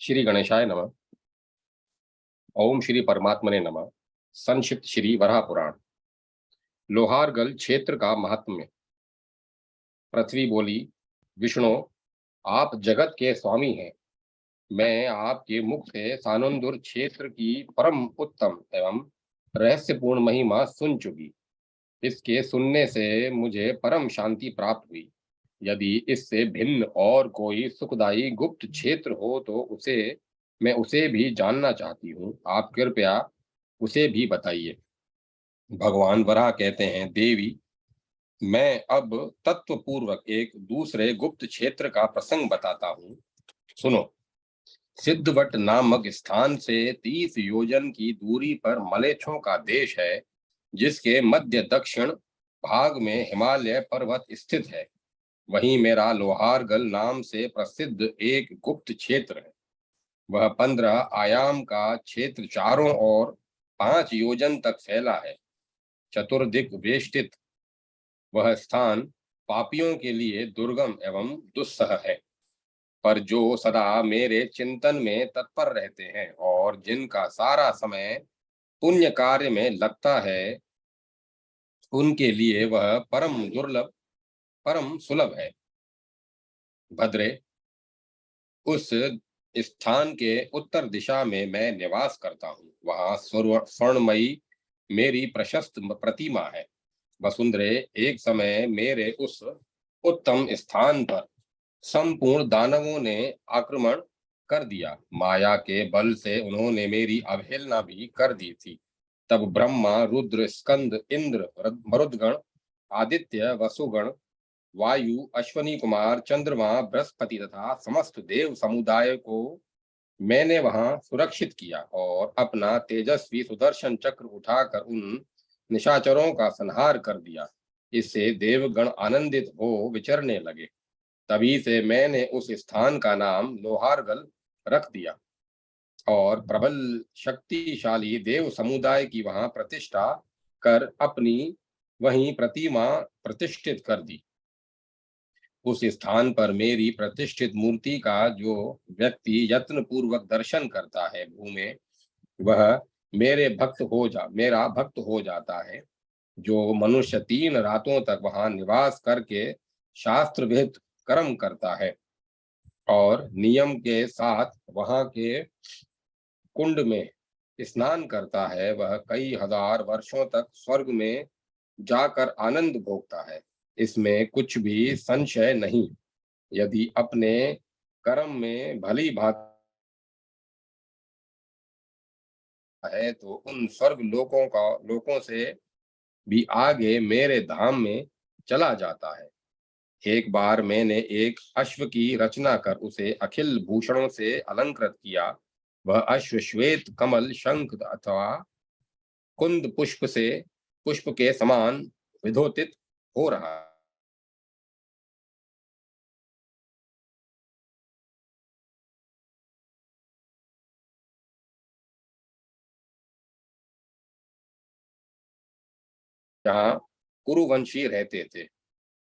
श्री गणेशाय नमः। ओम श्री परमात्मने नमः। संक्षिप्त श्री वराह पुराण। लोहारगल क्षेत्र का महात्म्य। पृथ्वी बोली, विष्णु, आप जगत के स्वामी हैं। मैं आपके मुख से सानुंदुर क्षेत्र की परम उत्तम एवं रहस्यपूर्ण महिमा सुन चुकी। इसके सुनने से मुझे परम शांति प्राप्त हुई। यदि इससे भिन्न और कोई सुखदायी गुप्त क्षेत्र हो तो मैं उसे भी जानना चाहती हूँ। आप कृपया उसे भी बताइए। भगवान वराह कहते हैं, देवी, मैं अब तत्व पूर्वक एक दूसरे गुप्त क्षेत्र का प्रसंग बताता हूँ। सुनो। सिद्धवट नामक स्थान से 30 योजन की दूरी पर मलेच्छों का देश है, जिसके मध्य दक्षिण भाग में हिमालय पर्वत स्थित है। वहीं मेरा लोहारगल नाम से प्रसिद्ध एक गुप्त क्षेत्र है। वह 15 आयाम का क्षेत्र चारों ओर 5 योजन तक फैला है। चतुर्दिक वेष्टित वह स्थान पापियों के लिए दुर्गम एवं दुस्सह है, पर जो सदा मेरे चिंतन में तत्पर रहते हैं और जिनका सारा समय पुण्य कार्य में लगता है, उनके लिए वह परम दुर्लभ, परम सुलभ है। भद्रे, उस स्थान के उत्तर दिशा में मैं निवास करता हूँ। वहां स्वर्णमयी मेरी प्रशस्त प्रतिमा है। वसुंधरे, एक समय मेरे उस उत्तम स्थान पर संपूर्ण दानवों ने आक्रमण कर दिया। माया के बल से उन्होंने मेरी अवहेलना भी कर दी थी। तब ब्रह्मा, रुद्र, स्कंद, इंद्र, मरुदगण, आदित्य, वसुगण, वायु, अश्वनी कुमार, चंद्रमा, बृहस्पति तथा समस्त देव समुदाय को मैंने वहां सुरक्षित किया और अपना तेजस्वी सुदर्शन चक्र उठाकर उन निशाचरों का संहार कर दिया। इससे देवगण आनंदित हो विचरने लगे। तभी से मैंने उस स्थान का नाम लोहारगल रख दिया और प्रबल शक्तिशाली देव समुदाय की वहां प्रतिष्ठा कर अपनी वहीं प्रतिमा प्रतिष्ठित कर दी। उस स्थान पर मेरी प्रतिष्ठित मूर्ति का जो व्यक्ति यत्न पूर्वक दर्शन करता है, भूमे, वह मेरा भक्त हो जाता है। जो मनुष्य 3 रातों तक वहां निवास करके शास्त्र विहित कर्म करता है और नियम के साथ वहां के कुंड में स्नान करता है, वह कई हजार वर्षों तक स्वर्ग में जाकर आनंद भोगता है। इसमें कुछ भी संशय नहीं। यदि अपने कर्म में भली भांति है तो उन स्वर्ग लोकों से भी आगे मेरे धाम में चला जाता है। एक बार मैंने एक अश्व की रचना कर उसे अखिल भूषणों से अलंकृत किया। वह अश्व श्वेत कमल, शंख अथवा कुंद पुष्प के समान विधोतित हो रहा। जहाँ कुरुवंशी रहते थे।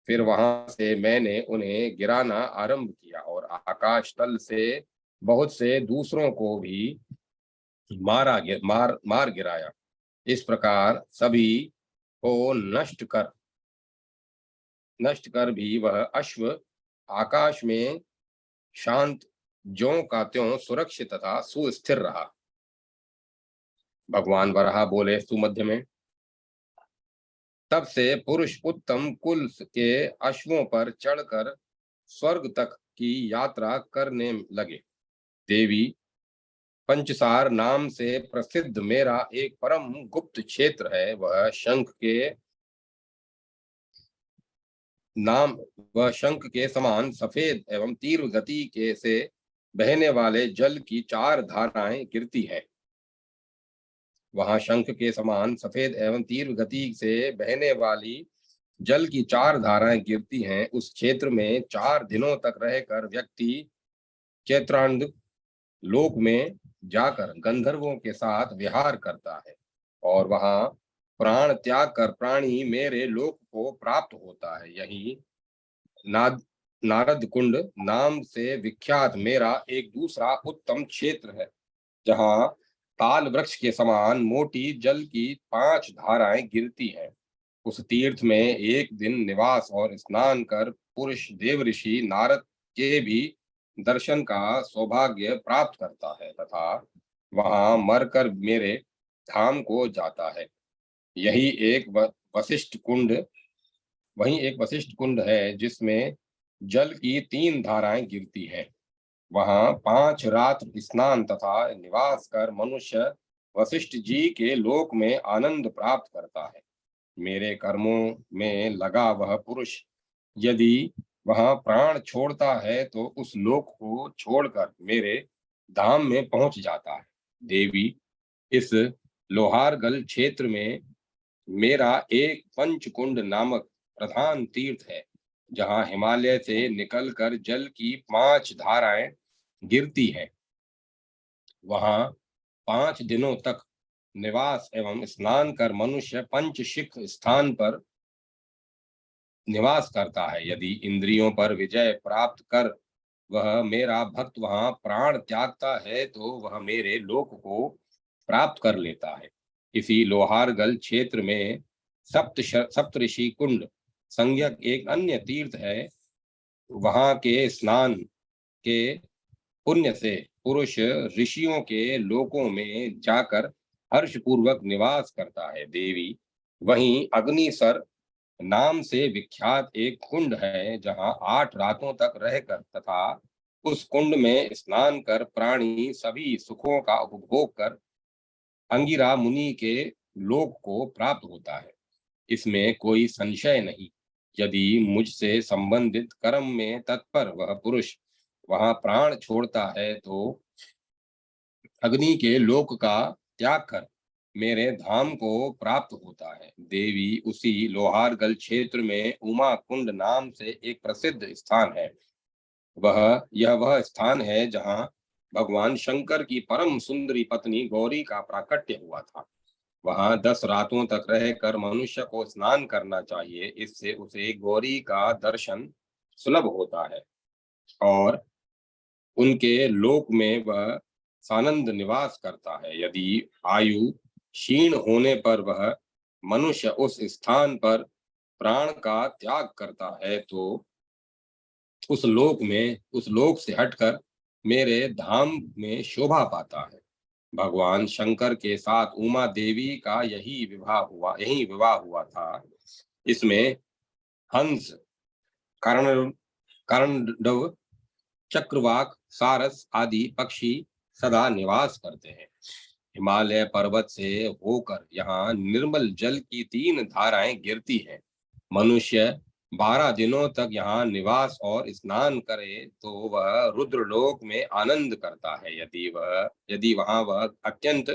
फिर वहां से मैंने उन्हें गिराना आरंभ किया और आकाश तल से बहुत से दूसरों को भी मार गिराया। इस प्रकार सभी को नष्ट कर भी वह अश्व आकाश में शांत ज्यों का त्यों सुरक्षित तथा सुस्थिर रहा। भगवान वराह बोले, सुमध्य में, तब से पुरुष उत्तम कुल के अश्वों पर चढ़कर स्वर्ग तक की यात्रा करने लगे। देवी, पंचसार नाम से प्रसिद्ध मेरा एक परम गुप्त क्षेत्र है। वह शंख के समान सफेद एवं तीव्र गति के से बहने वाले जल की 4 धाराएं गिरती हैं। वहां शंख के समान सफेद एवं तीव्र गति से बहने वाली जल की 4 धाराएं गिरती हैं। उस क्षेत्र में 4 दिनों तक रहकर व्यक्ति चैत्रांध लोक में जाकर गंधर्वों के साथ विहार करता है और वहां प्राण त्याग कर प्राणी मेरे लोक को प्राप्त होता है। यही नाद नारद कुंड नाम से विख्यात मेरा एक दूसरा उत्तम क्षेत्र है, जहाँ ताल वृक्ष के समान मोटी जल की 5 धाराएं गिरती हैं। उस तीर्थ में एक दिन निवास और स्नान कर पुरुष देव ऋषि नारद के भी दर्शन का सौभाग्य प्राप्त करता है तथा वहां मरकर मेरे धाम को जाता है। यही एक वशिष्ठ कुंड वहीं एक वशिष्ठ कुंड है जिसमें जल की 3 धाराएं गिरती हैं। वहां 5 रात स्नान तथा निवास कर मनुष्य वशिष्ठ जी के लोक में आनंद प्राप्त करता है। मेरे कर्मों में लगा वह पुरुष यदि वहां प्राण छोड़ता है तो उस लोक को छोड़कर मेरे धाम में पहुंच जाता है। देवी, इस लोहारगल क्षेत्र में मेरा एक पंचकुंड नामक प्रधान तीर्थ है, जहाँ हिमालय से निकलकर जल की 5 धाराएं गिरती हैं। वहाँ 5 दिनों तक निवास एवं स्नान कर मनुष्य पंचशिख स्थान पर निवास करता है। यदि इंद्रियों पर विजय प्राप्त कर वह मेरा भक्त वहां प्राण त्यागता है तो वह मेरे लोक को प्राप्त कर लेता है। इसी लोहारगल क्षेत्र में सप्तऋषि कुंड संज्ञक एक अन्य तीर्थ है। वहां के स्नान के पुण्य से पुरुष ऋषियों के लोकों में जाकर हर्षपूर्वक निवास करता है। देवी, वहीं अग्निसर नाम से विख्यात एक कुंड है, जहां 8 रातों तक रहकर तथा उस कुंड में स्नान कर प्राणी सभी सुखों का उपभोग कर अंगिरा मुनि के लोक को प्राप्त होता है। इसमें कोई संशय नहीं। यदि मुझसे संबंधित कर्म में तत्पर वह पुरुष वहां प्राण छोड़ता है तो अग्नि के लोक का त्याग कर मेरे धाम को प्राप्त होता है। देवी, उसी लोहारगल क्षेत्र में उमा कुंड नाम से एक प्रसिद्ध स्थान है। वह स्थान है जहाँ भगवान शंकर की परम सुंदरी पत्नी गौरी का प्राकट्य हुआ था। वहां 10 रातों तक रहकर मनुष्य को स्नान करना चाहिए। इससे उसे गौरी का दर्शन सुलभ होता है और उनके लोक में वह सानंद निवास करता है। यदि आयु क्षीण होने पर वह मनुष्य उस स्थान पर प्राण का त्याग करता है तो उस लोक से हटकर मेरे धाम में शोभा पाता है। भगवान शंकर के साथ उमा देवी का यही विवाह हुआ था। इसमें हंस, कर्ण कर्णव, चक्रवाक, सारस आदि पक्षी सदा निवास करते हैं। हिमालय पर्वत से होकर यहाँ निर्मल जल की 3 धाराएं गिरती हैं। मनुष्य 12 दिनों तक यहाँ निवास और स्नान करे तो वह रुद्रलोक में आनंद करता है। यदि वहां वह अत्यंत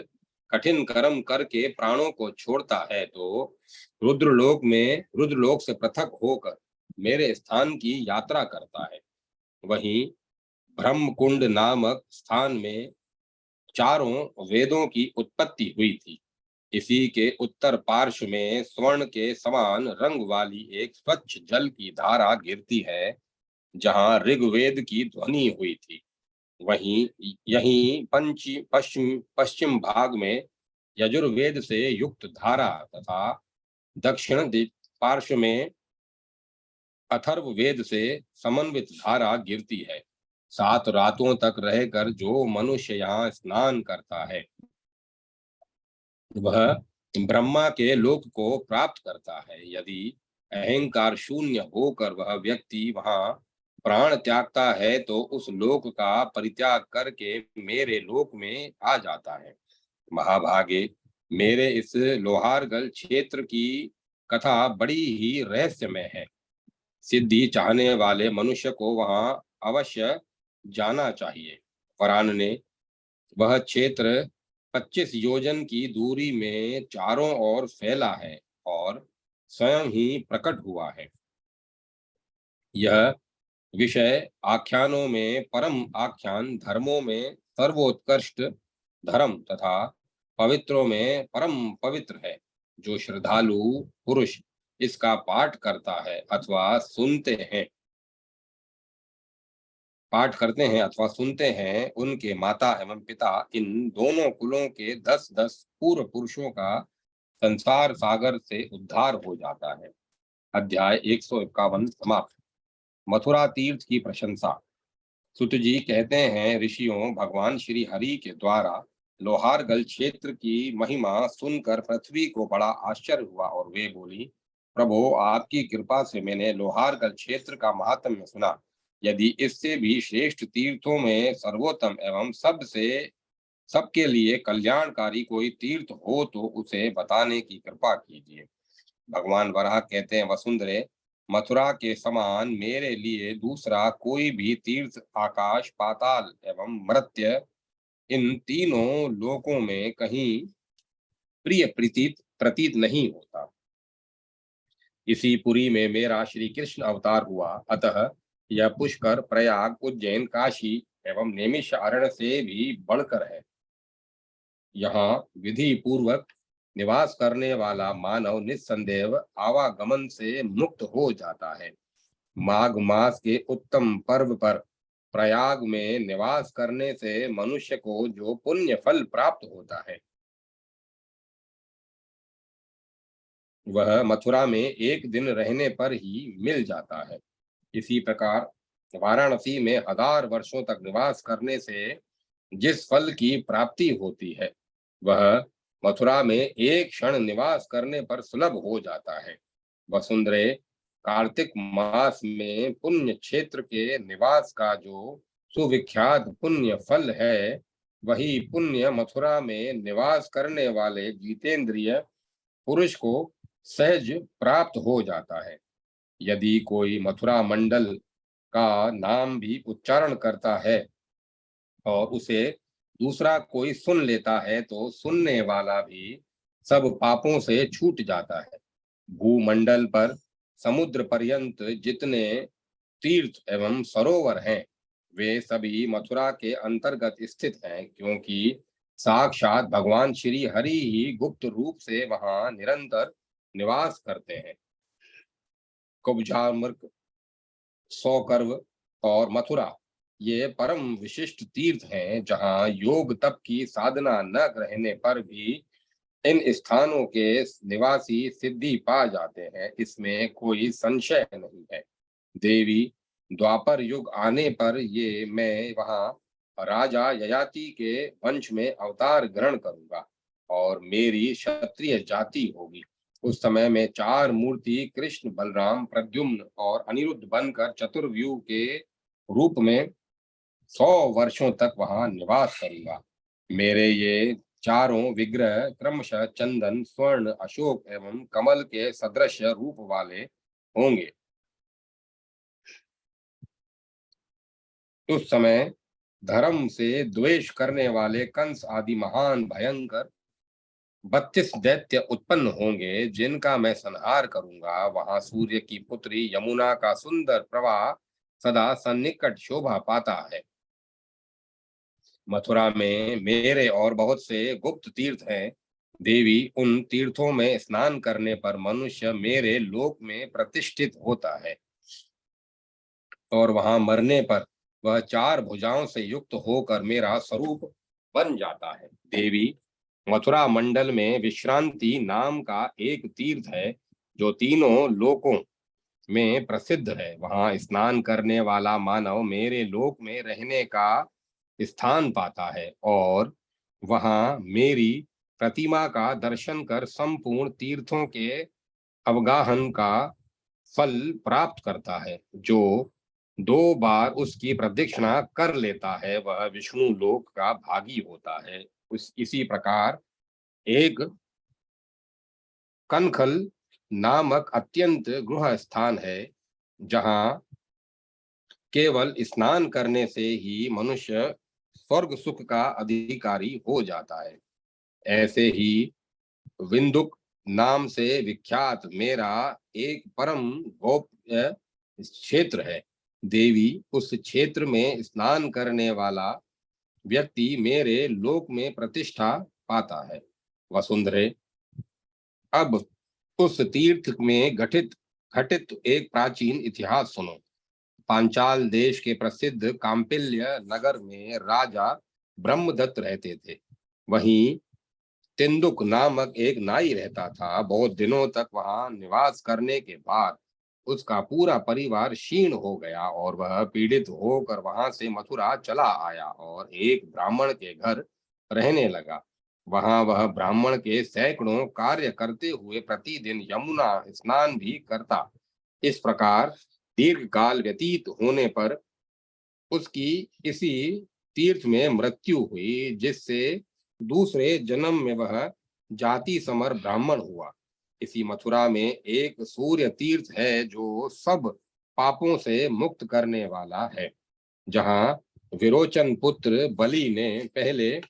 कठिन कर्म करके प्राणों को छोड़ता है तो रुद्रलोक से पृथक होकर मेरे स्थान की यात्रा करता है। वहीं ब्रह्मकुंड नामक स्थान में चारों वेदों की उत्पत्ति हुई थी। इसी के उत्तर पार्श्व में स्वर्ण के समान रंग वाली एक स्वच्छ जल की धारा गिरती है, जहाँ ऋग्वेद की ध्वनि हुई थी। वहीं यहीं पश्चिम भाग में यजुर्वेद से युक्त धारा तथा दक्षिण पार्श्व में अथर्ववेद से समन्वित धारा गिरती है। 7 रातों तक रहकर जो मनुष्य यहाँ स्नान करता है वह ब्रह्मा के लोक को प्राप्त करता है। यदि अहंकार शून्य होकर वह व्यक्ति वहां प्राण त्यागता है तो उस लोक का परित्याग करके मेरे लोक में आ जाता है। महाभागे, मेरे इस लोहारगल क्षेत्र की कथा बड़ी ही रहस्यमय है। सिद्धि चाहने वाले मनुष्य को वहां अवश्य जाना चाहिए। वरान ने वह क्षेत्र 25 योजन की दूरी में चारों ओर फैला है और स्वयं ही प्रकट हुआ है। यह विषय आख्यानों में परम आख्यान, धर्मों में सर्वोत्कृष्ट धर्म तथा पवित्रों में परम पवित्र है। जो श्रद्धालु पुरुष इसका पाठ करता है अथवा सुनते हैं पाठ करते हैं अथवा सुनते हैं, उनके माता एवं पिता इन दोनों कुलों के 10-10 पूर्व पुरुषों का संसार सागर से उद्धार हो जाता है। अध्याय 151 समाप्त। मथुरा तीर्थ की प्रशंसा। सुत जी कहते हैं, ऋषियों, भगवान श्री हरि के द्वारा लोहारगल क्षेत्र की महिमा सुनकर पृथ्वी को बड़ा आश्चर्य हुआ और वे बोली, प्रभो, आपकी कृपा से मैंने लोहारगल क्षेत्र का महात्म्य सुना। यदि इससे भी श्रेष्ठ तीर्थों में सर्वोत्तम एवं सबके लिए कल्याणकारी कोई तीर्थ हो तो उसे बताने की कृपा कीजिए। भगवान वराह कहते हैं, वसुंधरे, मथुरा के समान मेरे लिए दूसरा कोई भी तीर्थ आकाश, पाताल एवं मर्त्य, इन तीनों लोकों में कहीं प्रिय प्रतीत प्रतीत नहीं होता। इसी पुरी में मेरा श्री कृष्ण अवतार हुआ, अतः यह पुष्कर, प्रयाग, उज्जैन, काशी एवं नैमिषारण्य से भी बढ़कर है। यहाँ विधि पूर्वक निवास करने वाला मानव निस्संदेह आवागमन से मुक्त हो जाता है। माघ मास के उत्तम पर्व पर प्रयाग में निवास करने से मनुष्य को जो पुण्य फल प्राप्त होता है, वह मथुरा में एक दिन रहने पर ही मिल जाता है। इसी प्रकार वाराणसी में 1000 वर्षों तक निवास करने से जिस फल की प्राप्ति होती है, वह मथुरा में एक क्षण निवास करने पर सुलभ हो जाता है। वसुंधरे, कार्तिक मास में पुण्य क्षेत्र के निवास का जो सुविख्यात पुण्य फल है, वही पुण्य मथुरा में निवास करने वाले जितेंद्रिय पुरुष को सहज प्राप्त हो जाता है। यदि कोई मथुरा मंडल का नाम भी उच्चारण करता है और उसे दूसरा कोई सुन लेता है, तो सुनने वाला भी सब पापों से छूट जाता है। भूमंडल पर समुद्र पर्यंत जितने तीर्थ एवं सरोवर हैं, वे सभी मथुरा के अंतर्गत स्थित हैं, क्योंकि साक्षात भगवान श्री हरि ही गुप्त रूप से वहां निरंतर निवास करते हैं। कुब्जामर्क, सौकर्व और मथुरा ये परम विशिष्ट तीर्थ हैं, जहां योग तप की साधना न रहने पर भी इन स्थानों के निवासी सिद्धि पा जाते हैं, इसमें कोई संशय नहीं है। देवी, द्वापर युग आने पर ये मैं वहां राजा ययाति के वंश में अवतार ग्रहण करूंगा और मेरी क्षत्रिय जाति होगी। उस समय में 4 मूर्ति कृष्ण, बलराम, प्रद्युम्न और अनिरुद्ध बनकर चतुर्व्यूह के रूप में 100 वर्षों तक वहां निवास करूंगा। मेरे ये चारों विग्रह क्रमशः चंदन, स्वर्ण, अशोक एवं कमल के सदृश रूप वाले होंगे। उस समय धर्म से द्वेष करने वाले कंस आदि महान भयंकर 32 दैत्य उत्पन्न होंगे, जिनका मैं संहार करूंगा। वहां सूर्य की पुत्री यमुना का सुंदर प्रवाह सदा सन्निकट शोभा पाता है। मथुरा में मेरे और बहुत से गुप्त तीर्थ हैं। देवी, उन तीर्थों में स्नान करने पर मनुष्य मेरे लोक में प्रतिष्ठित होता है और वहां मरने पर वह 4 भुजाओं से युक्त होकर मेरा स्वरूप बन जाता है। देवी, मथुरा मंडल में विश्रांति नाम का एक तीर्थ है, जो तीनों लोकों में प्रसिद्ध है। वहां स्नान करने वाला मानव मेरे लोक में रहने का स्थान पाता है और वहां मेरी प्रतिमा का दर्शन कर संपूर्ण तीर्थों के अवगाहन का फल प्राप्त करता है। जो 2 बार उसकी प्रदक्षिणा कर लेता है, वह विष्णु लोक का भागी होता है। इसी प्रकार एक कनखल नामक अत्यंत गृह स्थान है, जहां केवल स्नान करने से ही मनुष्य स्वर्ग सुख का अधिकारी हो जाता है। ऐसे ही विंदुक नाम से विख्यात मेरा एक परम गोप्य क्षेत्र है। देवी, उस क्षेत्र में स्नान करने वाला व्यक्ति मेरे लोक में प्रतिष्ठा पाता है। वसुंधरे, अब उस तीर्थ में घटित घटित एक प्राचीन इतिहास सुनो। पांचाल देश के प्रसिद्ध कांपिल्य नगर में राजा ब्रह्मदत्त रहते थे। वहीं तेंदुक नामक एक नाई रहता था। बहुत दिनों तक वहां निवास करने के बाद उसका पूरा परिवार क्षीण हो गया और वह पीड़ित होकर वहां से मथुरा चला आया और एक ब्राह्मण के घर रहने लगा। वहां वह ब्राह्मण के सैकड़ों कार्य करते हुए प्रतिदिन यमुना स्नान भी करता। इस प्रकार दीर्घ काल व्यतीत होने पर उसकी इसी तीर्थ में मृत्यु हुई, जिससे दूसरे जन्म में वह जाति समर ब्राह्मण हुआ। इसी मथुरा में एक सूर्य तीर्थ है जो सब पापों से मुक्त करने वाला है। जहाँ विरोचन पुत्र बलि ने पहले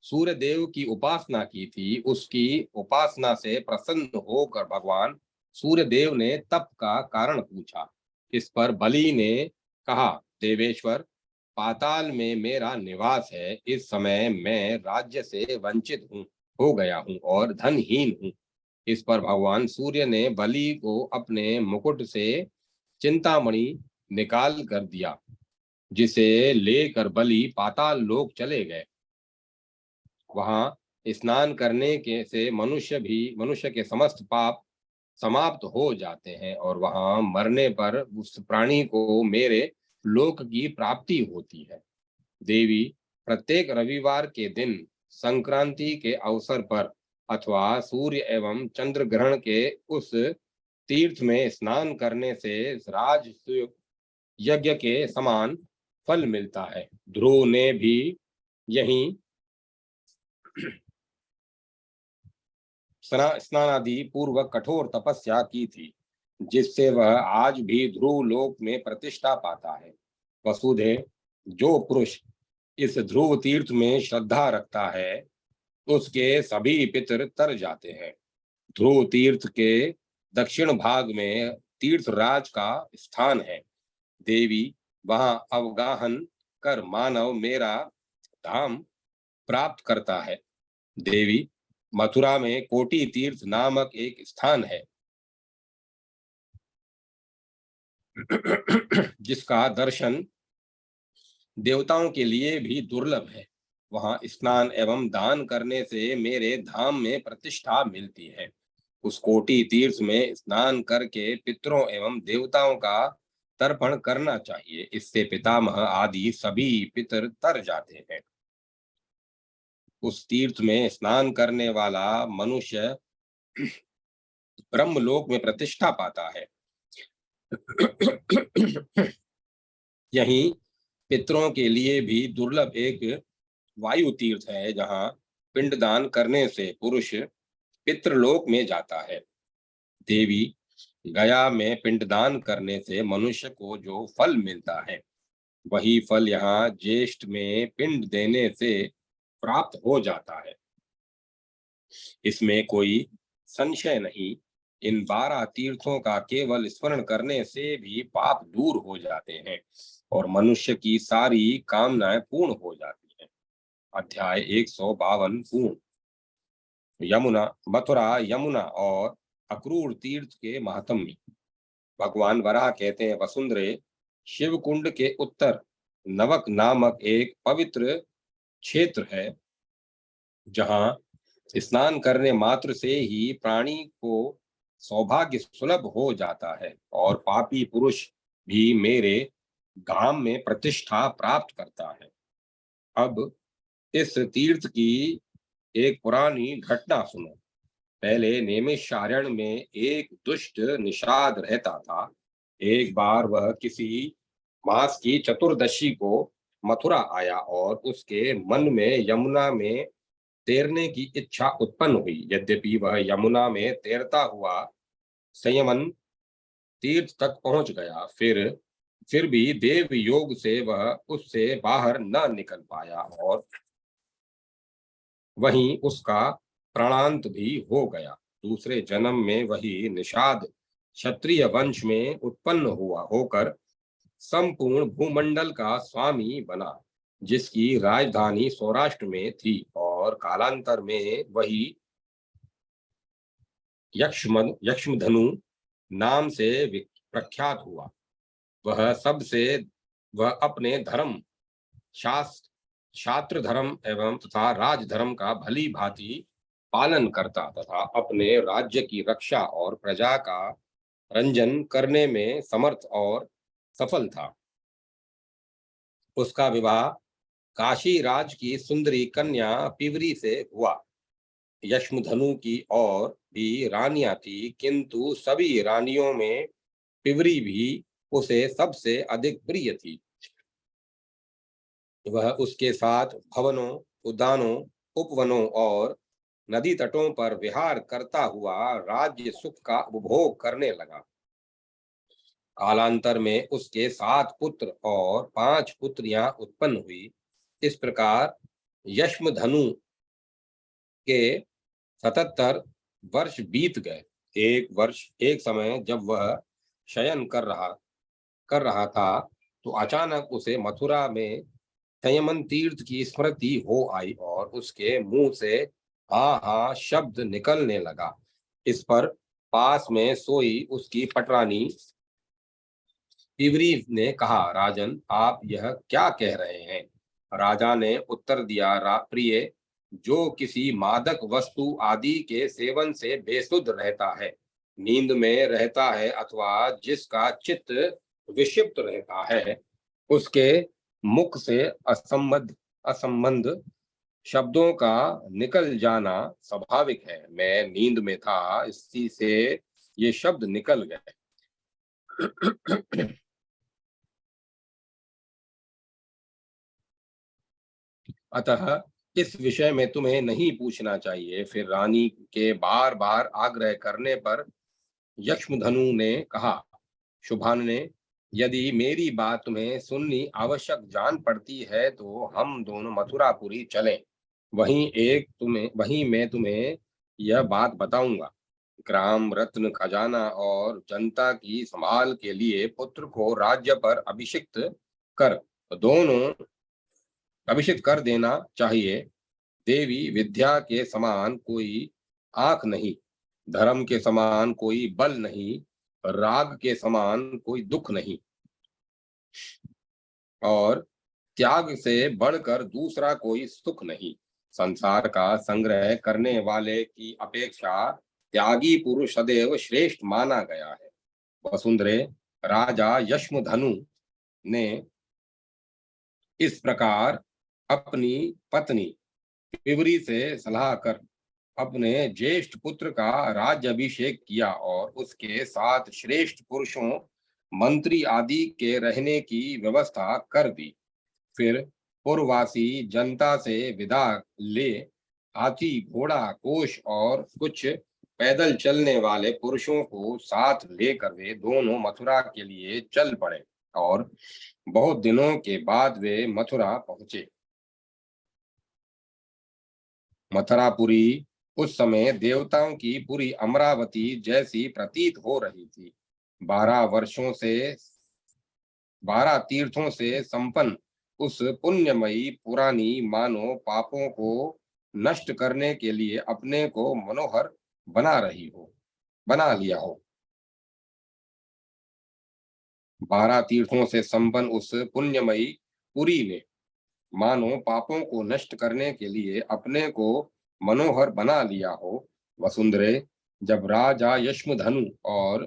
सूर्य देव की उपासना की थी, उसकी उपासना से प्रसन्न होकर भगवान सूर्य देव ने तप का कारण पूछा। इस पर बलि ने कहा, देवेश्वर, पाताल में मेरा निवास है। इस समय मैं राज्य से वंचित हो गया हूँ और धनहीन हूँ। इस पर भगवान सूर्य ने बलि को अपने मुकुट से चिंतामणि निकाल कर दिया, जिसे लेकर बलि पाताल लोक चले गए। वहां स्नान करने के से मनुष्य के समस्त पाप समाप्त हो जाते हैं और वहां मरने पर उस प्राणी को मेरे लोक की प्राप्ति होती है। देवी, प्रत्येक रविवार के दिन संक्रांति के अवसर पर अथवा सूर्य एवं चंद्र ग्रहण के उस तीर्थ में स्नान करने से राज यज्ञ के समान फल मिलता है। ध्रुव ने भी यही स्नानादि पूर्वक कठोर तपस्या की थी, जिससे वह आज भी ध्रुव लोक में प्रतिष्ठा पाता है। वसुधे, जो पुरुष इस ध्रुव तीर्थ में श्रद्धा रखता है उसके सभी पितर तर जाते हैं। ध्रुव तीर्थ के दक्षिण भाग में तीर्थराज का स्थान है। देवी, वहां अवगाहन कर मानव मेरा धाम प्राप्त करता है। देवी, मथुरा में कोटि तीर्थ नामक एक स्थान है जिसका दर्शन देवताओं के लिए भी दुर्लभ है। वहां स्नान एवं दान करने से मेरे धाम में प्रतिष्ठा मिलती है। उस कोटि तीर्थ में स्नान करके पितरों एवं देवताओं का तर्पण करना चाहिए। इससे पितामह आदि सभी पितर तर जाते हैं। उस तीर्थ में स्नान करने वाला मनुष्य ब्रह्मलोक में प्रतिष्ठा पाता है। यहीं पितरों के लिए भी दुर्लभ एक वायु तीर्थ है, जहाँ पिंडदान करने से पुरुष पितृलोक में जाता है। देवी, गया में पिंडदान करने से मनुष्य को जो फल मिलता है वही फल यहाँ ज्येष्ठ में पिंड देने से प्राप्त हो जाता है। इसमें कोई संशय नहीं। इन 12 तीर्थों का केवल स्मरण करने से भी पाप दूर हो जाते हैं और मनुष्य की सारी कामनाएं पूर्ण हो जाती हैं। अध्याय 152 पूर्ण। यमुना, मथुरा, यमुना और अक्रूर तीर्थ के महात्म्य। भगवान वराह कहते हैं, वसुंधरे, शिव कुंड के उत्तर नवक नामक एक पवित्र क्षेत्र है, जहाँ स्नान करने मात्र से ही प्राणी को सौभाग्य सुलभ हो जाता है और पापी पुरुष भी मेरे धाम में प्रतिष्ठा प्राप्त करता है। अब इस तीर्थ की एक पुरानी घटना सुनो। पहले नैमिषारण्य में एक दुष्ट निषाद रहता था। एक बार वह किसी मास की चतुर्दशी को मथुरा आया और उसके मन में यमुना में तैरने की इच्छा उत्पन्न हुई। यद्यपि वह यमुना में तैरता हुआ संयमन तीर्थ तक पहुंच गया, फिर भी देव योग से वह उससे बाहर न निकल पाया और वहीं उसका प्राणांत भी हो गया। दूसरे जन्म में वही निषाद क्षत्रिय वंश में उत्पन्न हुआ होकर संपूर्ण भूमंडल का स्वामी बना, जिसकी राजधानी सौराष्ट्र में थी और कालांतर में वही यक्ष्मधनु नाम से प्रख्यात हुआ। वह अपने धर्म, छात्र धर्म एवं तथा राज धर्म का भली भांति पालन करता तथा अपने राज्य की रक्षा और प्रजा का रंजन करने में समर्थ और सफल था। उसका विवाह काशी राज की सुंदरी कन्या पिवरी से हुआ। यशमुधनु की और भी रानियां थी, किंतु सभी रानियों में पिवरी भी उसे सबसे अधिक प्रिय थी। वह उसके साथ भवनों, उद्यानों, उपवनों और नदी तटों पर विहार करता हुआ राज्य सुख का उपभोग करने लगा। कालांतर में उसके 7 पुत्र और 5 पुत्रियां उत्पन्न हुई। इस प्रकार यशमधनु के 77 वर्ष बीत गए। एक समय जब वह शयन कर रहा था, तो अचानक उसे मथुरा में संयमन तीर्थ की स्मृति हो आई और उसके मुंह से हाँ हाँ शब्द निकलने लगा। इस पर पास में सोई उसकी पटरानी तिवरी ने कहा, राजन, आप यह क्या कह रहे हैं? राजा ने उत्तर दिया, प्रिय, जो किसी मादक वस्तु आदि के सेवन से बेसुध रहता है, नींद में रहता है अथवा जिसका चित्त विक्षिप्त रहता है, उसके मुख से असंबद्ध शब्दों का निकल जाना स्वाभाविक है। मैं नींद में था, इसी से ये शब्द निकल गए। अतः इस विषय में तुम्हें नहीं पूछना चाहिए। फिर रानी के बार बार आग्रह करने पर यक्ष्मधनु ने कहा, शुभाने, यदि मेरी बात तुम्हें सुननी आवश्यक जान पड़ती है तो हम दोनों मथुरापुरी चलें। वहीं मैं तुम्हें यह बात बताऊंगा। ग्राम, रत्न, खजाना और जनता की संभाल के लिए पुत्र को राज्य पर कर दोनों अभिषिक्त कर देना चाहिए। देवी विद्या के समान कोई आंख नहीं, धर्म के समान कोई बल नहीं, राग के समान कोई दुख नहीं, और त्याग से बढ़कर दूसरा कोई सुख नहीं। संसार का संग्रह करने वाले की अपेक्षा त्यागी पुरुष सदैव श्रेष्ठ माना गया है। वसुंधरे, राजा यशमुधनु ने इस प्रकार अपनी पत्नी पिवरी से सलाह कर अपने ज्येष्ठ पुत्र का राज्याभिषेक किया और उसके साथ श्रेष्ठ पुरुषों, मंत्री आदि के रहने की व्यवस्था कर दी। फिर पूर्ववासी जनता से विदा ले हाथी, घोड़ा, कोष और कुछ पैदल चलने वाले पुरुषों को साथ लेकर वे दोनों मथुरा के लिए चल पड़े और बहुत दिनों के बाद वे मथुरा पहुंचे। मथुरापुरी उस समय देवताओं की पुरी अमरावती जैसी प्रतीत हो रही थी। 12 तीर्थों से संपन्न उस पुण्यमयी पुरानी मानो पापों को नष्ट करने के लिए अपने को मनोहर बना लिया हो। 12 तीर्थों से संपन्न उस पुण्यमयी पुरी ने मानो पापों को नष्ट करने के लिए अपने को मनोहर बना लिया हो। वसुंधरे, जब राजा यशमुधनु और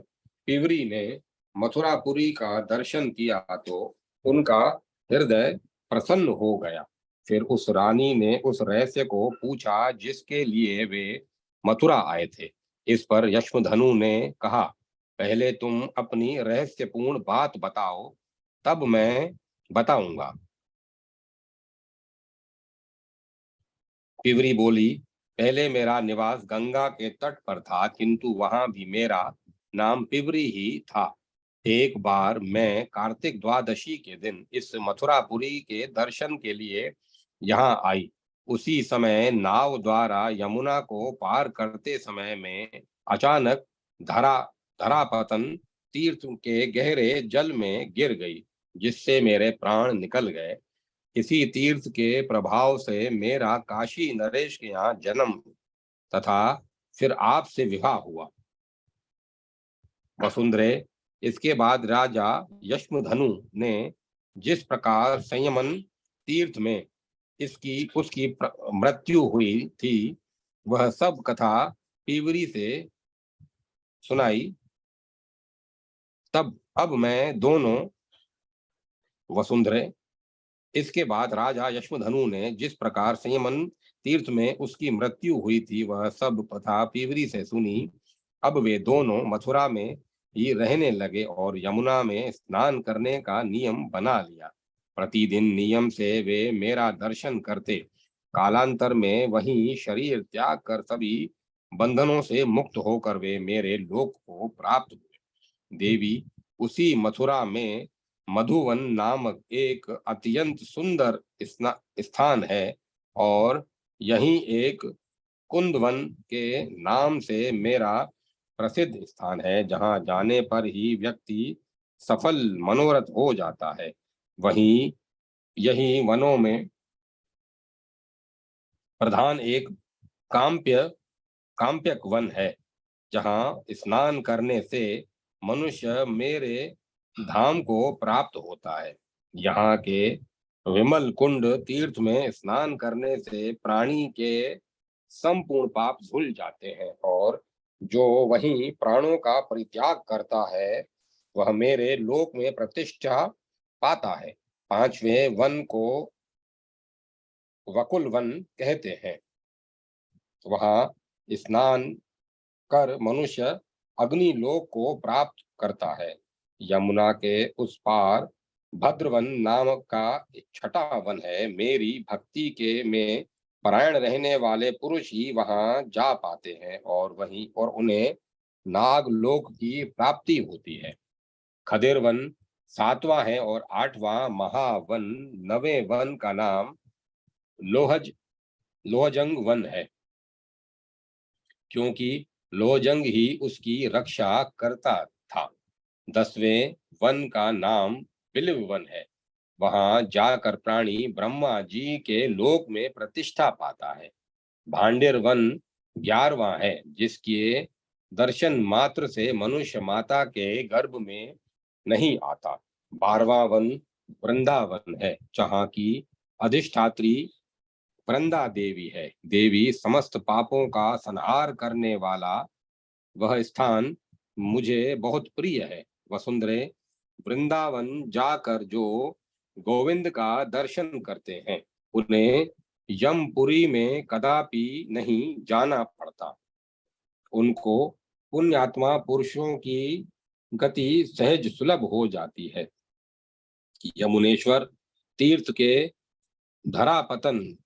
पिवरी ने मथुरापुरी का दर्शन किया तो उनका हृदय प्रसन्न हो गया। फिर उस रानी ने उस रहस्य को पूछा जिसके लिए वे मथुरा आए थे। इस पर यशमुधनु ने कहा, पहले तुम अपनी रहस्यपूर्ण बात बताओ, तब मैं बताऊंगा। पिवरी बोली, पहले मेरा निवास गंगा के तट पर था, किंतु वहां भी मेरा नाम पिवरी ही था। एक बार मैं कार्तिक द्वादशी के दिन इस मथुरापुरी के दर्शन के लिए यहाँ आई। उसी समय नाव द्वारा यमुना को पार करते समय में अचानक धरा धरापतन तीर्थ के गहरे जल में गिर गई, जिससे मेरे प्राण निकल गए। इसी तीर्थ के प्रभाव से मेरा काशी नरेश के यहाँ जन्म तथा फिर आपसे विवाह हुआ। वसुंधरे, इसके बाद राजा यशमुधनु ने जिस प्रकार संयमन तीर्थ में उसकी मृत्यु हुई थी, वह सब कथा पीवरी से सुनाई। तब अब मैं दोनों वसुंधरे। इसके बाद राजा यशमुधनु ने जिस प्रकार संयमन तीर्थ में उसकी मृत्यु हुई थी, वह सब कथा पीवरी से सुनी। अब वे दोनों मथुरा में ही रहने लगे और यमुना में स्नान करने का नियम बना लिया। प्रतिदिन नियम से वे मेरा दर्शन करते। कालांतर में वही शरीर त्याग कर सभी बंधनों से मुक्त होकर वे मेरे लोक को प्राप्त हुए। देवी, उसी मथुरा में मधुवन नामक एक अत्यंत सुंदर स्थान है और यही एक कुंदवन के नाम से मेरा प्रसिद्ध स्थान है, जहां जाने पर ही व्यक्ति सफल मनोरथ हो जाता है। वहीं यही वनों में प्रधान एक काम्प्य काम्प्यक वन है, जहां स्नान करने से मनुष्य मेरे धाम को प्राप्त होता है। यहाँ के विमल कुंड तीर्थ में स्नान करने से प्राणी के संपूर्ण पाप धुल जाते हैं और जो वहीं प्राणों का परित्याग करता है, वह मेरे लोक में प्रतिष्ठा पाता है। पांचवें वन को वकुल वन कहते हैं। वहां स्नान कर मनुष्य अग्नि लोक को प्राप्त करता है। यमुना के उस पार भद्रवन नामक का एक छठा वन है। मेरी भक्ति के में परायण रहने वाले पुरुष ही वहां जा पाते हैं और वहीं और उन्हें नागलोक की प्राप्ति होती है। खदेर वन सातवां है और आठवां महावन। नवें वन का नाम लोहजंग वन है, क्योंकि लोहजंग ही उसकी रक्षा करता था। 10वें वन का नाम बिल्व वन है। वहां जाकर प्राणी ब्रह्मा जी के लोक में प्रतिष्ठा पाता है। भांडेर वन 11वां है, जिसके दर्शन मात्र से मनुष्य माता के गर्भ में नहीं आता। 12वां वन वृंदावन है, जहाँ की अधिष्ठात्री वृंदा देवी है। देवी समस्त पापों का संहार करने वाला वह स्थान मुझे बहुत प्रिय है। वसुंधरे, वृंदावन जाकर जो गोविंद का दर्शन करते हैं, उन्हें यमपुरी में कदापि नहीं जाना पड़ता। उनको पुण्यात्मा पुरुषों की गति सहज सुलभ हो जाती है। यमुनेश्वर तीर्थ के धरापतन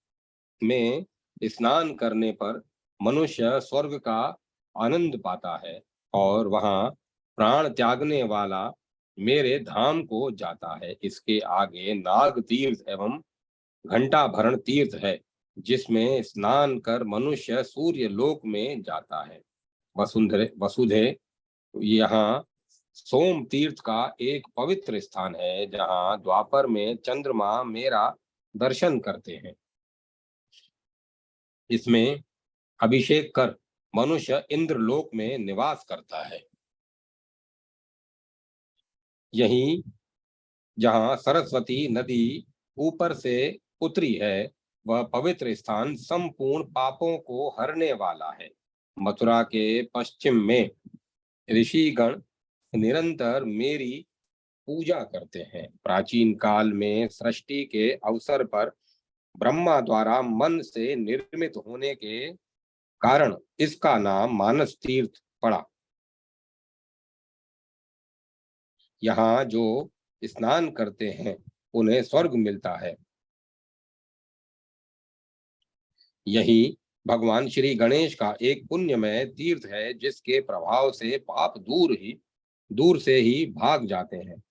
में स्नान करने पर मनुष्य स्वर्ग का आनंद पाता है और वहां प्राण त्यागने वाला मेरे धाम को जाता है। इसके आगे नाग तीर्थ एवं घंटाभरण तीर्थ है, जिसमें स्नान कर मनुष्य सूर्य लोक में जाता है। वसुधे, यहाँ सोम तीर्थ का एक पवित्र स्थान है, जहाँ द्वापर में चंद्रमा मेरा दर्शन करते हैं। इसमें अभिषेक कर मनुष्य इंद्रलोक में निवास करता है। यहीं जहाँ सरस्वती नदी ऊपर से उतरी है, वह पवित्र स्थान संपूर्ण पापों को हरने वाला है। मथुरा के पश्चिम में ऋषिगण निरंतर मेरी पूजा करते हैं। प्राचीन काल में सृष्टि के अवसर पर ब्रह्मा द्वारा मन से निर्मित होने के कारण इसका नाम मानस तीर्थ पड़ा। यहाँ जो स्नान करते हैं, उन्हें स्वर्ग मिलता है। यही भगवान श्री गणेश का एक पुण्यमय तीर्थ है, जिसके प्रभाव से पाप दूर से ही भाग जाते हैं।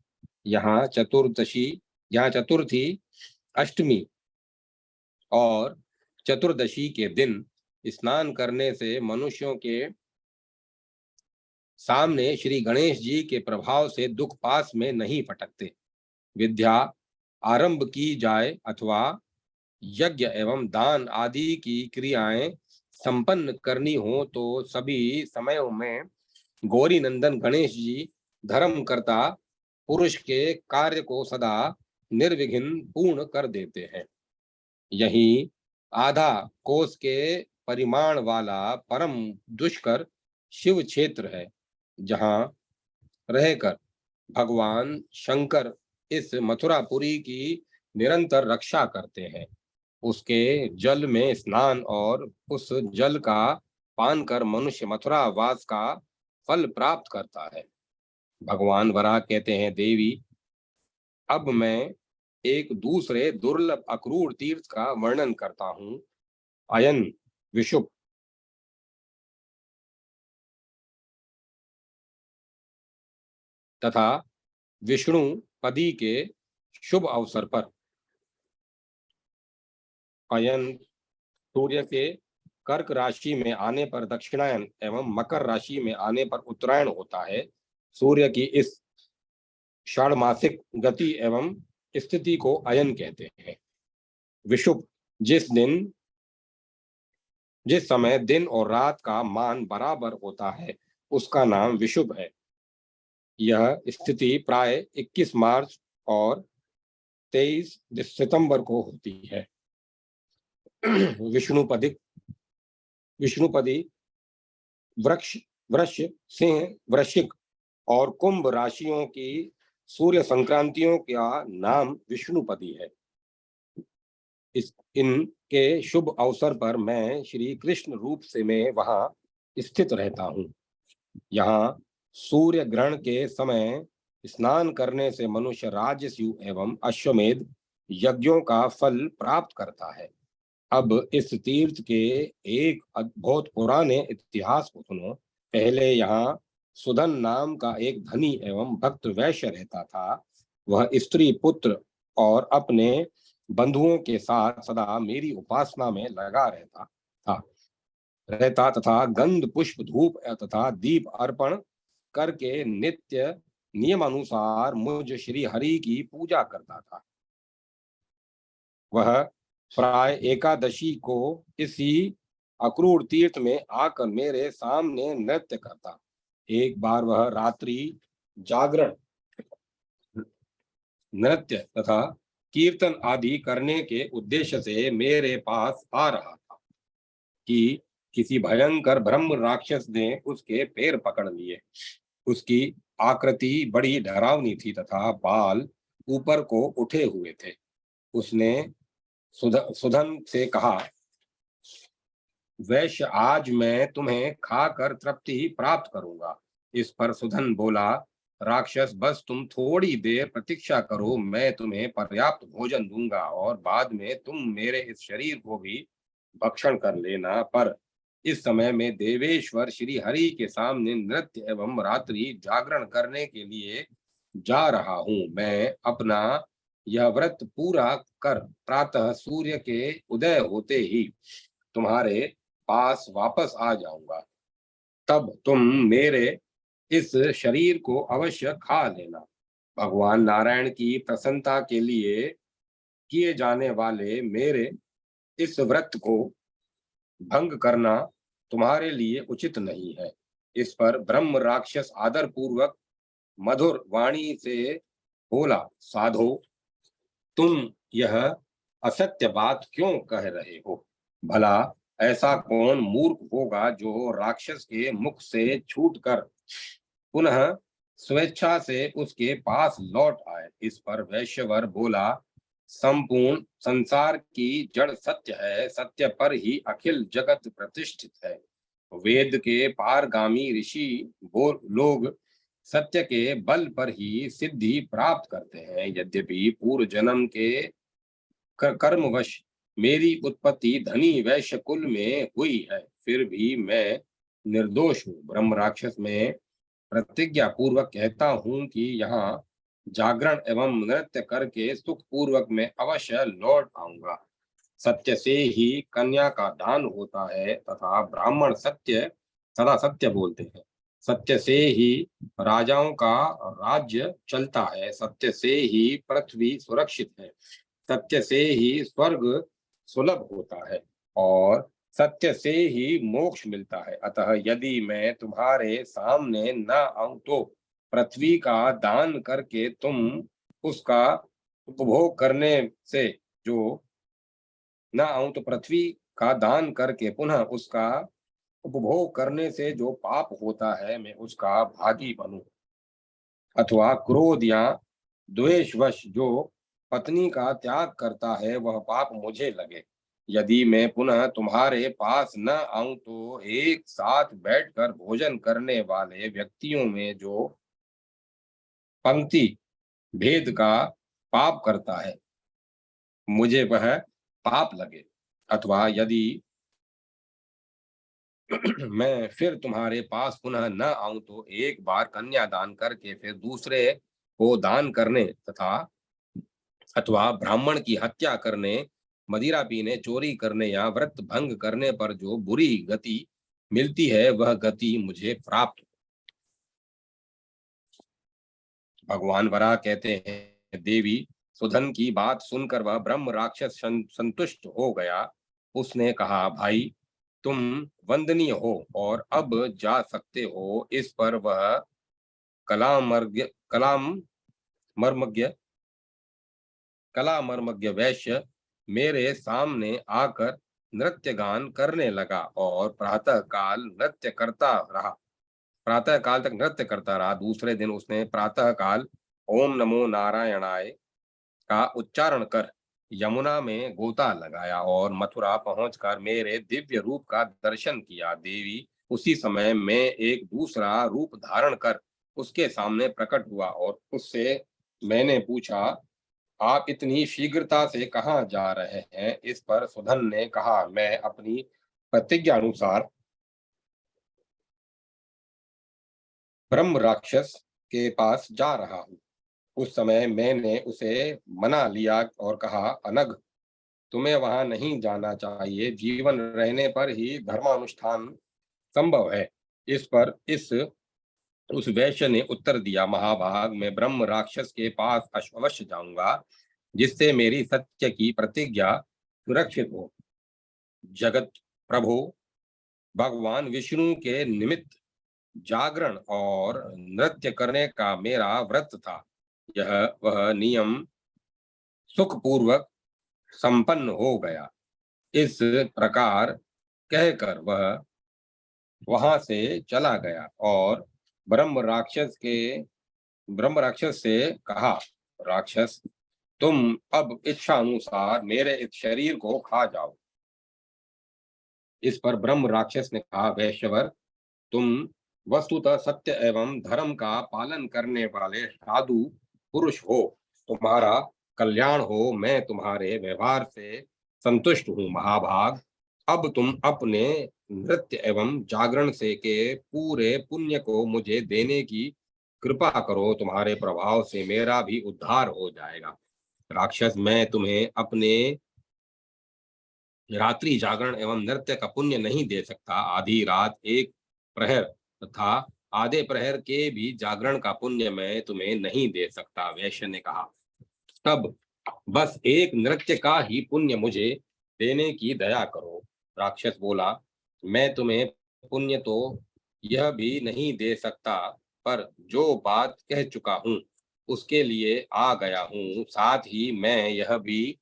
यहाँ चतुर्थी, अष्टमी और चतुर्दशी के दिन स्नान करने से मनुष्यों के सामने श्री गणेश जी के प्रभाव से दुख पास में नहीं फटकते। विद्या आरंभ की जाए अथवा यज्ञ एवं दान आदि की क्रियाएं संपन्न करनी हो, तो सभी समयों में गौरी नंदन गणेश जी धर्मकर्ता पुरुष के कार्य को सदा निर्विघ्न पूर्ण कर देते हैं। यही आधा कोस के परिमाण वाला परम दुष्कर शिव क्षेत्र है, जहां रहकर भगवान शंकर इस मथुरापुरी की निरंतर रक्षा करते हैं। उसके जल में स्नान और उस जल का पान कर मनुष्य मथुरा वास का फल प्राप्त करता है। भगवान वराह कहते हैं, देवी, अब मैं एक दूसरे दुर्लभ अक्रूर तीर्थ का वर्णन करता हूँ। अयन विशुभ तथा विष्णु पदी के शुभ अवसर पर अयन सूर्य के कर्क राशि में आने पर दक्षिणायन एवं मकर राशि में आने पर उत्तरायण होता है। सूर्य की इस षाढ़मासिक गति एवं स्थिति को अयन कहते हैं। विषुव जिस समय दिन और रात का मान बराबर होता है, उसका नाम विषुव है। यह स्थिति प्राय 21 मार्च और 23 सितंबर को होती है। विष्णुपदी वृक्ष वृक्ष सिंह वृश्चिक और कुंभ राशियों की सूर्य संक्रांतियों का नाम विष्णुपदी है। इनके शुभ अवसर पर मैं श्री कृष्ण रूप से मैं वहां स्थित रहता हूँ। यहाँ सूर्य ग्रहण के समय स्नान करने से मनुष्य राजस्यु एवं अश्वमेध यज्ञों का फल प्राप्त करता है। अब इस तीर्थ के एक बहुत पुराने इतिहास को सुनो। पहले यहाँ सुधन नाम का एक धनी एवं भक्त वैश्य रहता था। वह स्त्री पुत्र और अपने बंधुओं के साथ सदा मेरी उपासना में लगा रहता तथा गंध पुष्प धूप तथा दीप अर्पण करके नित्य नियमानुसार मुझ श्री हरि की पूजा करता था। वह प्राय एकादशी को इसी अक्रूर तीर्थ में आकर मेरे सामने नृत्य करता। एक बार वह रात्रि जागरण, नृत्य तथा कीर्तन आदि करने के उद्देश्य से मेरे पास आ रहा था कि किसी भयंकर ब्रह्म राक्षस ने उसके पैर पकड़ लिए। उसकी आकृति बड़ी डरावनी थी तथा बाल ऊपर को उठे हुए थे। उसने सुधन से कहा, वैश्य, आज मैं तुम्हें खाकर तृप्ति प्राप्त करूंगा। इस पर सुधन बोला, राक्षस, बस तुम थोड़ी देर प्रतीक्षा करो, मैं तुम्हें पर्याप्त भोजन दूंगा और बाद में तुम मेरे इस शरीर को भी भक्षण कर लेना। पर इस समय मैं देवेश्वर श्री हरि के सामने नृत्य एवं रात्रि जागरण करने के लिए जा रहा हूँ। मैं अपना यह व्रत पूरा कर प्रातः सूर्य के उदय होते ही तुम्हारे पास वापस आ जाऊंगा। तब तुम मेरे इस शरीर को अवश्य खा लेना। भगवान नारायण की प्रसन्नता के लिए किए जाने वाले मेरे इस व्रत को भंग करना तुम्हारे लिए उचित नहीं है। इस पर ब्रह्म राक्षस आदर पूर्वक मधुर वाणी से बोला, साधो, तुम यह असत्य बात क्यों कह रहे हो? भला ऐसा कौन मूर्ख होगा जो राक्षस के मुख से छूटकर पुनः स्वेच्छा से उसके पास लौट आए? इस पर वैश्यवर बोला, संपूर्ण संसार की जड़ सत्य है, सत्य पर ही अखिल जगत प्रतिष्ठित है। वेद के पारगामी ऋषि लोग सत्य के बल पर ही सिद्धि प्राप्त करते हैं। यद्यपि पूर्व जन्म के कर्मवश मेरी उत्पत्ति धनी वैश्य कुल में हुई है, फिर भी मैं निर्दोष हूँ। ब्रह्म राक्षस में प्रतिज्ञा पूर्वक कहता हूँ कि यहाँ जागरण एवं नृत्य करके सुख पूर्वक मैं अवश्य लौट आऊंगा। सत्य से ही कन्या का दान होता है तथा ब्राह्मण सदा सत्य बोलते हैं। सत्य से ही राजाओं का राज्य चलता है। सत्य से ही पृथ्वी सुरक्षित है। सत्य से ही स्वर्ग सुलभ होता है और सत्य से ही मोक्ष मिलता है। अतः यदि मैं तुम्हारे सामने न आऊं तो पृथ्वी का दान करके तुम उसका उपभोग करने से जो न आऊं तो पृथ्वी का दान करके पुनः उसका उपभोग करने से जो पाप होता है मैं उसका भागी बनूं, अथवा क्रोध या द्वेषवश जो पत्नी का त्याग करता है वह पाप मुझे लगे। यदि मैं पुनः तुम्हारे पास न आऊं तो एक साथ बैठकर भोजन करने वाले व्यक्तियों में जो पंक्ति भेद का पाप करता है मुझे वह पाप लगे, अथवा यदि मैं फिर तुम्हारे पास पुनः न आऊं तो एक बार कन्या दान करके फिर दूसरे को दान करने तथा अथवा ब्राह्मण की हत्या करने, मदिरा पीने, चोरी करने या व्रत भंग करने पर जो बुरी गति मिलती है वह गति मुझे प्राप्त हो। भगवान वराह कहते हैं, देवी सुधन की बात सुनकर वह ब्रह्म राक्षस संतुष्ट हो गया। उसने कहा, भाई तुम वंदनीय हो और अब जा सकते हो। इस पर वह कलाम मर्मज्ञ कलामर्मज्ञ वैश्य मेरे सामने आकर नृत्य गान करने लगा और प्रातः काल तक नृत्य करता रहा। दूसरे दिन उसने प्रातः काल ओम नमो नारायणाय का उच्चारण कर यमुना में गोता लगाया और मथुरा पहुंचकर मेरे दिव्य रूप का दर्शन किया। देवी उसी समय मैं एक दूसरा रूप धारण कर उसके सामने प्रकट हुआ और उससे मैंने पूछा, आप इतनी शीघ्रता से कहाँ जा रहे हैं? इस पर सुधन ने कहा, मैं अपनी प्रतिज्ञा अनुसार ब्रह्म राक्षस के पास जा रहा हूँ। उस समय मैंने उसे मना लिया और कहा, अनग, तुम्हें वहां नहीं जाना चाहिए। जीवन रहने पर ही धर्मानुष्ठान संभव है। इस पर इस उस वैश्य ने उत्तर दिया, महाभाग, मैं ब्रह्म राक्षस के पास अवश्य जाऊंगा जिससे मेरी सत्य की प्रतिज्ञा सुरक्षित हो। जगत प्रभु भगवान विष्णु के निमित्त जागरण और नृत्य करने का मेरा व्रत था। यह वह नियम सुखपूर्वक संपन्न हो गया। इस प्रकार कहकर वह वहां से चला गया और ब्रह्म राक्षस से कहा, राक्षस, तुम अब इच्छा अनुसार मेरे इस शरीर को खा जाओ। इस पर ब्रह्म राक्षस ने कहा, वैश्यवर, तुम वस्तुतः सत्य एवं धर्म का पालन करने वाले साधु पुरुष हो। तुम्हारा कल्याण हो। मैं तुम्हारे व्यवहार से संतुष्ट हूँ। महाभाग, अब तुम अपने नृत्य एवं जागरण से के पूरे पुण्य को मुझे देने की कृपा करो। तुम्हारे प्रभाव से मेरा भी उद्धार हो जाएगा। राक्षस, मैं तुम्हें अपने रात्रि जागरण एवं नृत्य का पुण्य नहीं दे सकता। आधी रात, एक प्रहर तथा आधे प्रहर के भी जागरण का पुण्य मैं तुम्हें नहीं दे सकता। वैश्य ने कहा, तब बस एक नृत्य का ही पुण्य मुझे देने की दया करो। राक्षस बोला, मैं तुम्हें पुण्य तो यह भी नहीं दे सकता, पर जो बात कह चुका हूँ उसके लिए आ गया हूँ। साथ ही मैं यह भी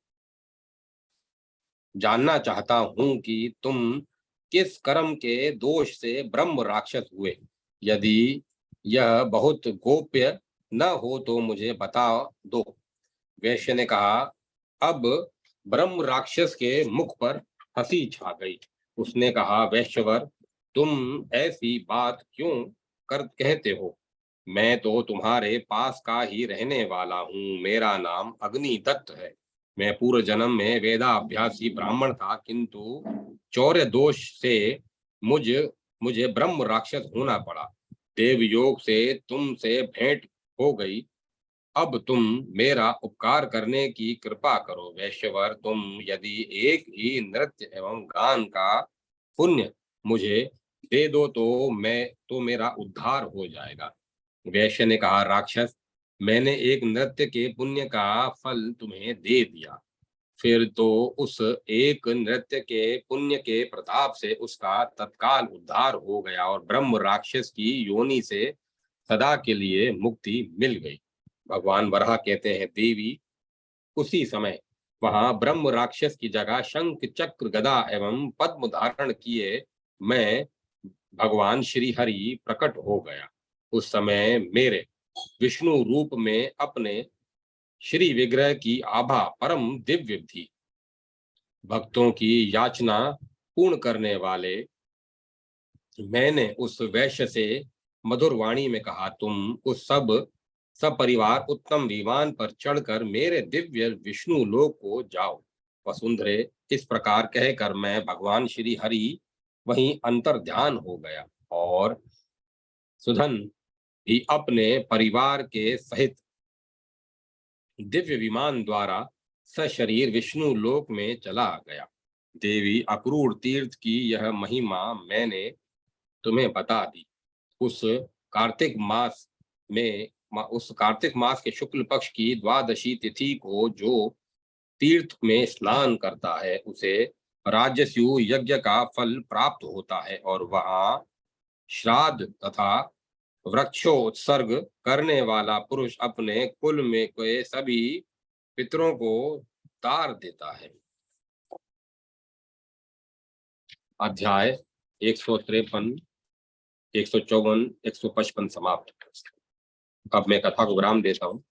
जानना चाहता हूं कि तुम किस कर्म के दोष से ब्रह्म राक्षस हुए। यदि यह बहुत गोप्य न हो तो मुझे बता दो। वैश्य ने कहा, अब ब्रह्म राक्षस के मुख पर हंसी छा गई। उसने कहा, वैश्यवर, तुम ऐसी बात क्यों कर कहते हो? मैं तो तुम्हारे पास का ही रहने वाला हूँ। मेरा नाम अग्निदत्त है। मैं पूर्व जन्म में वेदाभ्यासी ब्राह्मण था, किंतु चौर्य दोष से मुझ मुझे ब्रह्म राक्षस होना पड़ा। देव योग से तुमसे भेंट हो गई। अब तुम मेरा उपकार करने की कृपा करो। वैश्यवर, तुम यदि एक ही नृत्य एवं गान का पुण्य मुझे दे दो तो मेरा उद्धार हो जाएगा। वैश्य ने कहा, राक्षस, मैंने एक नृत्य के पुण्य का फल तुम्हें दे दिया। फिर तो उस एक नृत्य के पुण्य के प्रताप से उसका तत्काल उद्धार हो गया और ब्रह्म राक्षस की योनि से सदा के लिए मुक्ति मिल गई। भगवान वराह कहते हैं, देवी उसी समय वहां ब्रह्म राक्षस की जगह शंख चक्र गदा एवं पद्म धारण किए मैं भगवान श्री हरि प्रकट हो गया। उस समय मेरे विष्णु रूप में अपने श्री विग्रह की आभा परम दिव्य थी। भक्तों की याचना पूर्ण करने वाले मैंने उस वैश्य से मधुर वाणी में कहा, तुम उस सब परिवार उत्तम विमान पर चढ़कर मेरे दिव्य विष्णु लोक को जाओ। वसुंधरे, इस प्रकार कहकर मैं भगवान श्री हरि वहीं अंतर ध्यान हो गया और सुधन भी अपने परिवार के सहित दिव्य विमान द्वारा सशरीर विष्णु लोक में चला गया। देवी, अक्रूर तीर्थ की यह महिमा मैंने तुम्हें बता दी। उस कार्तिक मास में उस कार्तिक मास के शुक्ल पक्ष की द्वादशी तिथि को जो तीर्थ में स्नान करता है उसे राजस्यु यज्ञ का फल प्राप्त होता है और वहां श्राद्ध तथा वृक्षोत्सर्ग करने वाला पुरुष अपने कुल में के सभी पितरों को तार देता है। अध्याय 153, 154, 155 समाप्त। अब मैं कथा को विराम देता हूँ।